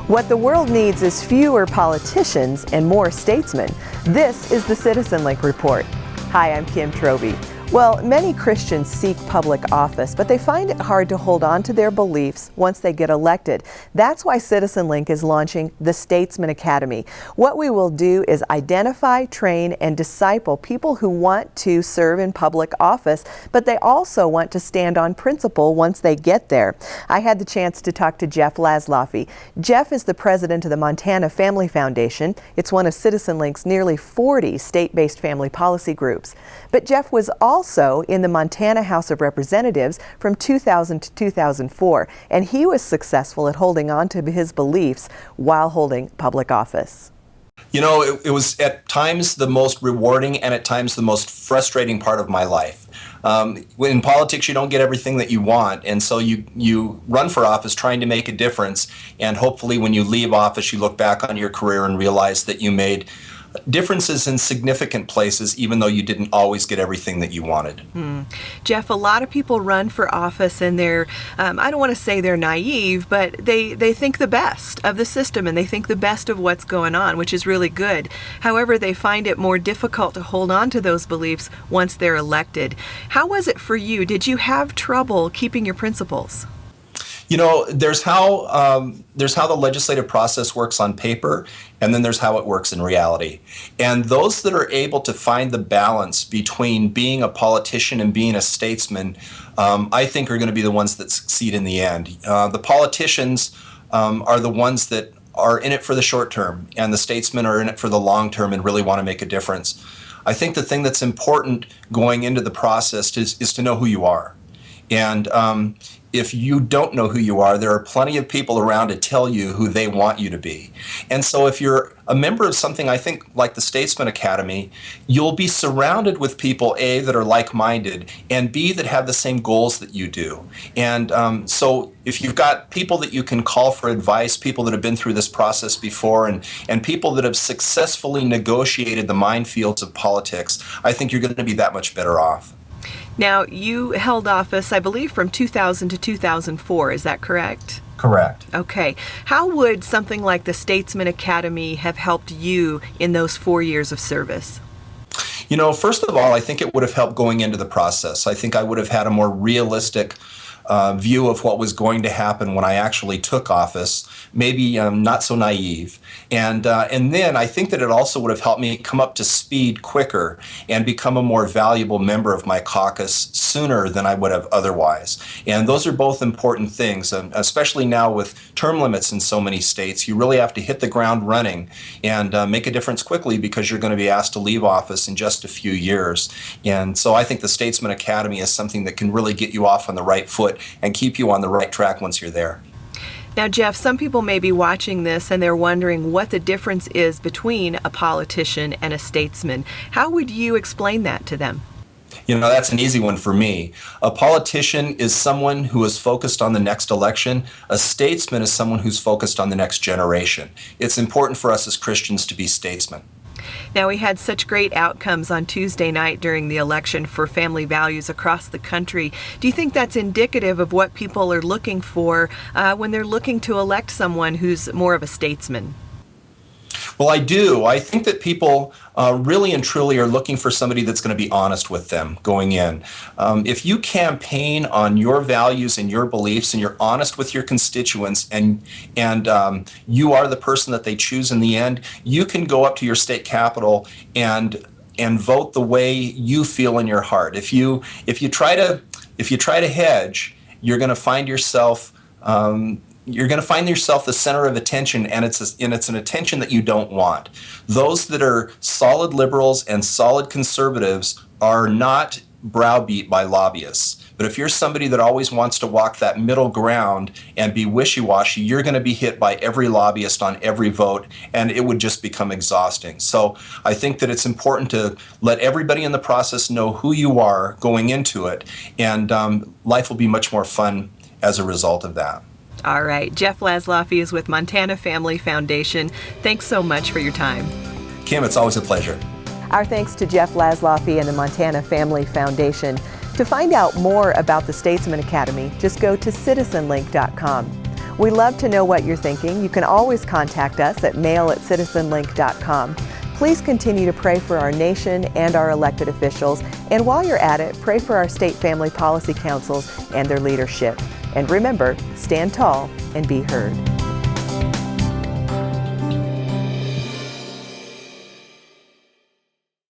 What the world needs is fewer politicians and more statesmen. This is the CitizenLink Report. Hi, I'm Kim Trobey. Well, many Christians seek public office, but they find it hard to hold on to their beliefs once they get elected. That's why CitizenLink is launching the Statesmen Academy. What we will do is identify, train, and disciple people who want to serve in public office, but they also want to stand on principle once they get there. I had the chance to talk to Jeff Laszloffy. Jeff is the president of the Montana Family Foundation. It's one of CitizenLink's nearly 40 state-based family policy groups. But Jeff was also in the Montana House of Representatives from 2000 to 2004, and he was successful at holding on to his beliefs while holding public office. You know, it was at times the most rewarding and at times the most frustrating part of my life. In politics, you don't get everything that you want, and so you run for office trying to make a difference, and hopefully when you leave office, you look back on your career and realize that you made differences in significant places, even though you didn't always get everything that you wanted. Jeff, a lot of people run for office and they're, I don't want to say they're naive, but they think the best of the system and they think the best of what's going on, which is really good. However, they find it more difficult to hold on to those beliefs once they're elected. How was it for you? Did you have trouble keeping your principles? You know, there's how the legislative process works on paper, and then there's how it works in reality. And those that are able to find the balance between being a politician and being a statesman, I think are going to be the ones that succeed in the end. The politicians are the ones that are in it for the short term, and the statesmen are in it for the long term and really want to make a difference. I think the thing that's important going into the process is to know who you are. And if you don't know who you are, there are plenty of people around to tell you who they want you to be. And so if you're a member of something, I think, like the Statesmen Academy, you'll be surrounded with people, A, that are like-minded, and B, that have the same goals that you do. And so if you've got people that you can call for advice, people that have been through this process before, and people that have successfully negotiated the minefields of politics, I think you're going to be that much better off. Now, you held office, I believe, from 2000 to 2004. Is that correct? Correct. Okay. How would something like the Statesman Academy have helped you in those 4 years of service? You know, first of all, I think it would have helped going into the process. I think I would have had a more realistic view of what was going to happen when I actually took office, maybe not so naive. And then I think that it also would have helped me come up to speed quicker and become a more valuable member of my caucus sooner than I would have otherwise. And those are both important things, especially now with term limits in so many states. You really have to hit the ground running and make a difference quickly because you're going to be asked to leave office in just a few years. And so I think the Statesman Academy is something that can really get you off on the right foot and keep you on the right track once you're there. Now, Jeff, some people may be watching this and they're wondering what the difference is between a politician and a statesman. How would you explain that to them? You know, that's an easy one for me. A politician is someone who is focused on the next election. A statesman is someone who's focused on the next generation. It's important for us as Christians to be statesmen. Now, we had such great outcomes on Tuesday night during the election for family values across the country. Do you think that's indicative of what people are looking for when they're looking to elect someone who's more of a statesman? Well, I do. I think that people really and truly are looking for somebody that's going to be honest with them going in. If you campaign on your values and your beliefs and you're honest with your constituents and you are the person that they choose in the end, you can go up to your state capitol and vote the way you feel in your heart. If you try to hedge, you're going to find yourself the center of attention, and it's an attention that you don't want. Those that are solid liberals and solid conservatives are not browbeat by lobbyists. But if you're somebody that always wants to walk that middle ground and be wishy-washy, you're going to be hit by every lobbyist on every vote, and it would just become exhausting. So I think that it's important to let everybody in the process know who you are going into it, and life will be much more fun as a result of that. All right. Jeff Laszloffy is with Montana Family Foundation. Thanks so much for your time. Kim, it's always a pleasure. Our thanks to Jeff Laszloffy and the Montana Family Foundation. To find out more about the Statesman Academy, just go to CitizenLink.com. We love to know what you're thinking. You can always contact us at mail@citizenlink.com. Please continue to pray for our nation and our elected officials. And while you're at it, pray for our state family policy councils and their leadership. And remember, stand tall and be heard.